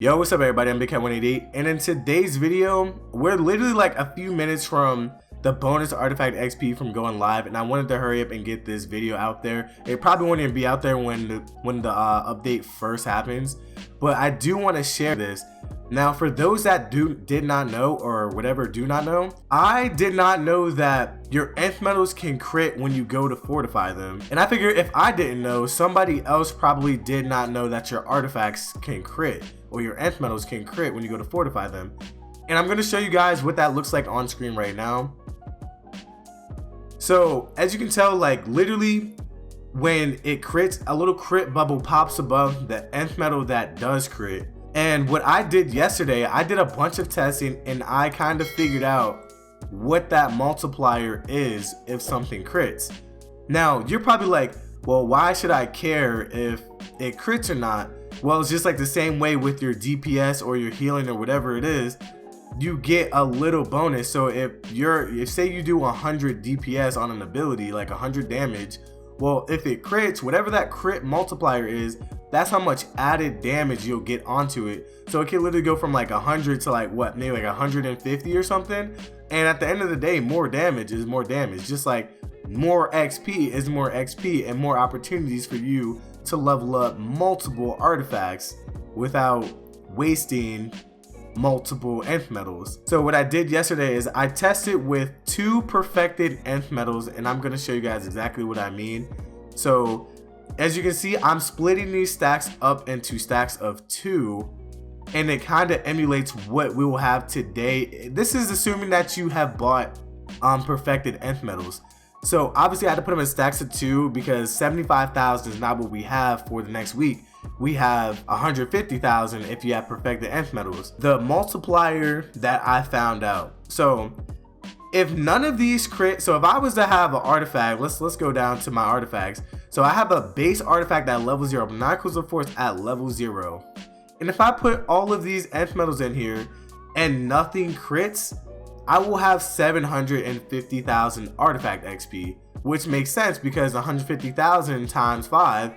Yo, what's up everybody, I'm BigCat188, and in today's video, we're literally like a few minutes from the bonus artifact XP from going live, and I wanted to hurry up and get this video out there. It probably won't even be out there when the update first happens, but I do want to share this. Now, for those that did not know, or whatever do not know, I did not know that your nth metals can crit when you go to fortify them. And I figure if I didn't know, somebody else probably did not know that your artifacts can crit, or your nth metals can crit when you go to fortify them. And I'm going to show you guys what that looks like on screen right now. So as you can tell, like literally when it crits, a little crit bubble pops above the nth metal that does crit. And what I did yesterday, I did a bunch of testing and I kind of figured out what that multiplier is if something crits. Now, you're probably like, well, why should I care if it crits or not? Well, it's just like the same way with your DPS or your healing or whatever it is, you get a little bonus. So if say you do 100 DPS on an ability, like 100 damage, well, if it crits, whatever that crit multiplier is, that's how much added damage you'll get onto it. So it can literally go from like 100 to like what, maybe like 150 or something. And at the end of the day, more damage is more damage. Just like more XP is more XP and more opportunities for you to level up multiple artifacts without wasting multiple nth metals. So what I did yesterday is I tested with 2 perfected nth metals, and I'm going to show you guys exactly what I mean. So as you can see, I'm splitting these stacks up into stacks of 2, and it kind of emulates what we will have today. This is assuming that you have bought perfected nth metals. So obviously I had to put them in stacks of 2 because 75,000 is not what we have for the next week. We have 150,000 if you have perfected nth metals. The multiplier that I found out. So if none of these crit, so if I was to have an artifact, let's go down to my artifacts. So I have a base artifact at level 0, Monoculus of Force at level 0. And if I put all of these nth metals in here and nothing crits, I will have 750,000 artifact XP, which makes sense because 150,000 times 5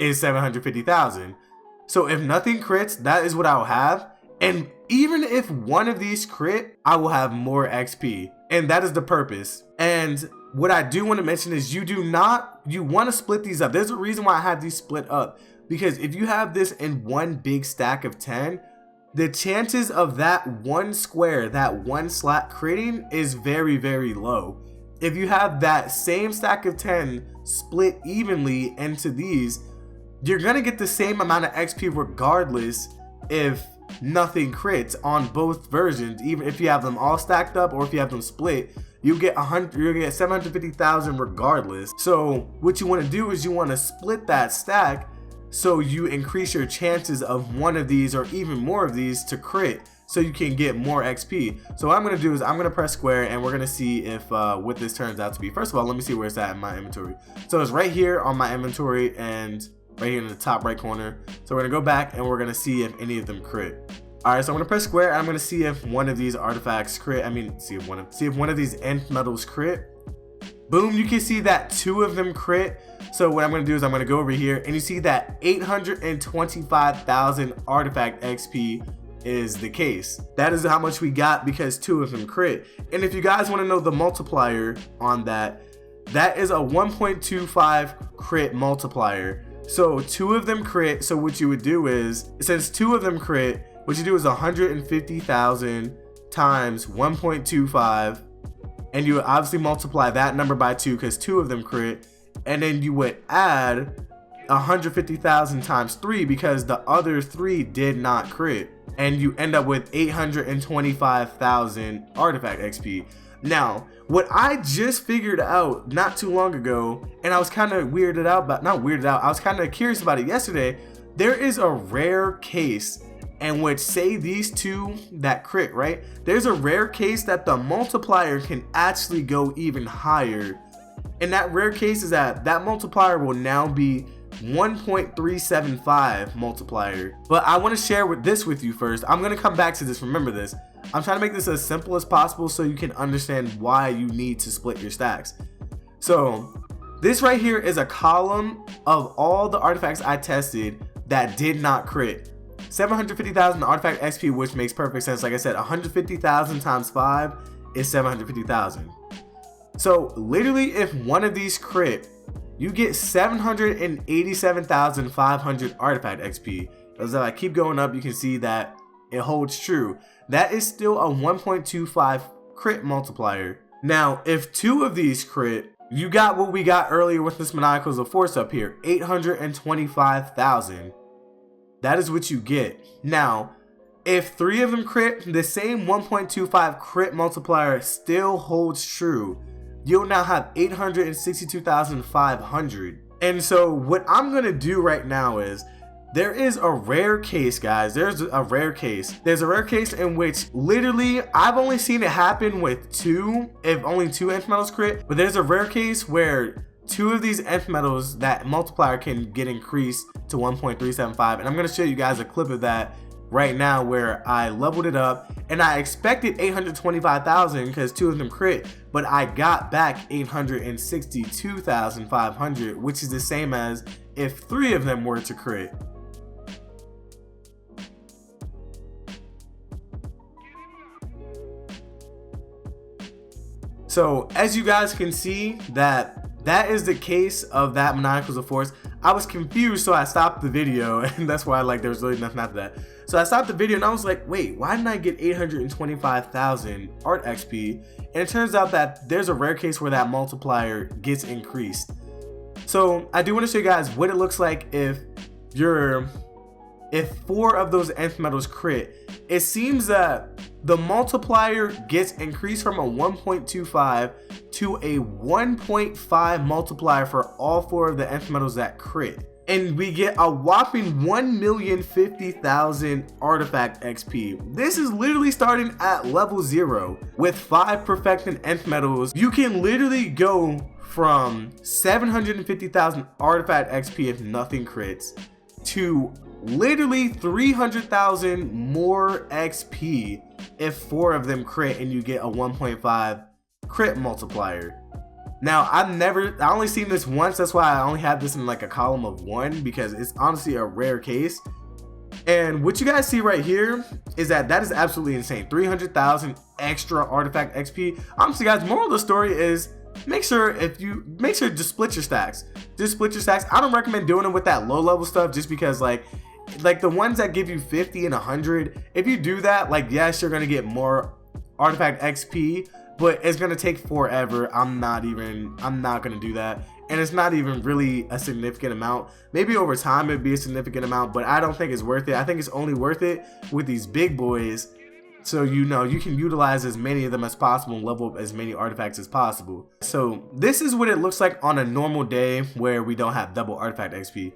is 750,000. So if nothing crits, that is what I will have. And even if one of these crit, I will have more XP. And that is the purpose. And what I do want to mention is you want to split these up. There's a reason why I have these split up. Because if you have this in one big stack of 10, the chances of that one square, that one slot critting is very, very low. If you have that same stack of 10 split evenly into these, you're going to get the same amount of XP regardless if nothing crits on both versions. Even if you have them all stacked up or if you have them split, you'll get 750,000 regardless. So what you want to do is you want to split that stack so you increase your chances of one of these or even more of these to crit, so you can get more XP. So what I'm going to do is I'm going to press square and we're going to see if what this turns out to be. First of all, let me see where it's at in my inventory. So it's right here on my inventory and right here in the top right corner. So we're going to go back and we're going to see if any of them crit. Alright, so I'm going to press square and I'm going to see if one of these artifacts crit. See if one of these nth metals crit. Boom, you can see that 2 of them crit. So what I'm going to do is I'm going to go over here and you see that 825,000 artifact XP is the case. That is how much we got because 2 of them crit. And if you guys want to know the multiplier on that, that is a 1.25 crit multiplier. So 2 of them crit. So what you would do is, since 2 of them crit, what you do is 150,000 times 1.25, and you would obviously multiply that number by 2 because 2 of them crit, and then you would add 150,000 times 3 because the other 3 did not crit, and you end up with 825,000 artifact XP. Now, what I just figured out not too long ago, and I was kind of weirded out, but not weirded out, I was kind of curious about it yesterday. There is a rare case in which, say these 2 that crit, right? There's a rare case that the multiplier can actually go even higher. And that rare case is that multiplier will now be 1.375 multiplier. But I want to share this with you first. I'm going to come back to this. Remember this. I'm trying to make this as simple as possible so you can understand why you need to split your stacks. So this right here is a column of all the artifacts I tested that did not crit. 750,000 artifact XP, which makes perfect sense. Like I said, 150,000 times 5 is 750,000. So literally, if one of these crit, you get 787,500 artifact XP. As I keep going up, you can see that it holds true. That is still a 1.25 crit multiplier. Now, if 2 of these crit, you got what we got earlier with this Maniacals of Force up here, 825,000. That is what you get. Now, if 3 of them crit, the same 1.25 crit multiplier still holds true. You'll now have 862,500. And so what I'm going to do right now is, there is a rare case, guys. There's a rare case. There's a rare case in which literally I've only seen it happen with 2, if only 2 nth metals crit. But there's a rare case where 2 of these nth metals, that multiplier can get increased to 1.375. And I'm going to show you guys a clip of that right now where I leveled it up, and I expected 825,000 because 2 of them crit, but I got back 862,500, which is the same as if 3 of them were to crit. So as you guys can see, that is the case of that Maniacals of Force. I was confused, so I stopped the video, and that's why there was really nothing after that. So I stopped the video and I was like, wait, why didn't I get 825,000 art XP? And it turns out that there's a rare case where that multiplier gets increased. So I do want to show you guys what it looks like if 4 of those nth metals crit. It seems that the multiplier gets increased from a 1.25 to a 1.5 multiplier for all 4 of the nth metals that crit. And we get a whopping 1,050,000 artifact XP. This is literally starting at level 0 with 5 perfected nth metals. You can literally go from 750,000 artifact XP if nothing crits to literally 300,000 more XP if 4 of them crit and you get a 1.5 crit multiplier. Now, I only seen this once, that's why I only have this in like a column of 1, because it's honestly a rare case. And what you guys see right here is that is absolutely insane. 300,000 extra artifact XP. Honestly, guys, moral of the story is make sure just split your stacks. Just split your stacks. I don't recommend doing it with that low level stuff, just because like the ones that give you 50 and 100, if you do that, like, yes, you're gonna get more artifact XP, but it's gonna take forever. I'm not gonna do that, and it's not even really a significant amount. Maybe over time it'd be a significant amount, but I don't think it's worth it. I think it's only worth it with these big boys, so you can utilize as many of them as possible and level up as many artifacts as possible. So this is what it looks like on a normal day where we don't have double artifact XP.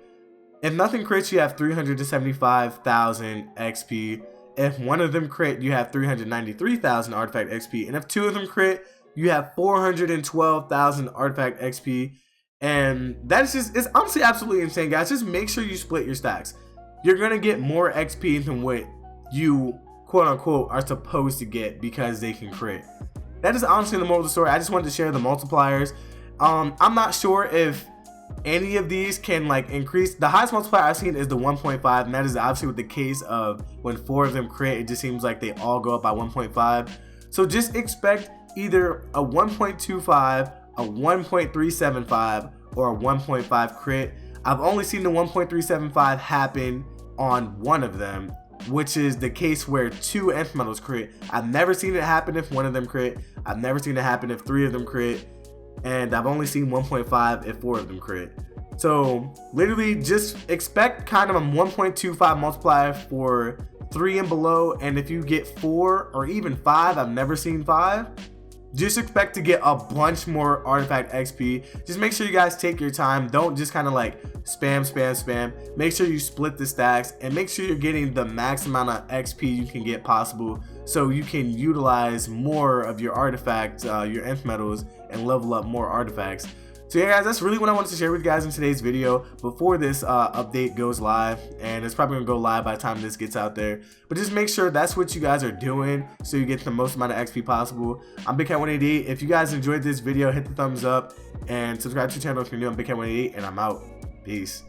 If nothing crits, you have 375,000 XP. If one of them crit, you have 393,000 artifact XP. And if 2 of them crit, you have 412,000 artifact XP. And it's honestly absolutely insane, guys. Just make sure you split your stacks. You're going to get more XP than what you, quote unquote, are supposed to get because they can crit. That is honestly the moral of the story. I just wanted to share the multipliers. I'm not sure if any of these can like increase. The highest multiplier I've seen is the 1.5, and that is obviously with the case of when 4 of them crit, it just seems like they all go up by 1.5. So just expect either a 1.25, a 1.375, or a 1.5 crit. I've only seen the 1.375 happen on one of them, which is the case where 2 nth metals crit. I've never seen it happen if 1 of them crit. I've never seen it happen if 3 of them crit. And I've only seen 1.5 if 4 of them crit. So literally just expect kind of a 1.25 multiplier for 3 and below. And if you get 4 or even 5, I've never seen 5, just expect to get a bunch more artifact XP. Just make sure you guys take your time. Don't just kind of like spam. Make sure you split the stacks and make sure you're getting the max amount of XP you can get possible, so you can utilize more of your artifacts, your nth metals, and level up more artifacts. So yeah, guys, that's really what I wanted to share with you guys in today's video before this update goes live, and it's probably gonna go live by the time this gets out there. But just make sure that's what you guys are doing so you get the most amount of XP possible. I'm BigCat188. If you guys enjoyed this video, hit the thumbs up and subscribe to the channel if you're new. I'm BigCat188, and I'm out. Peace.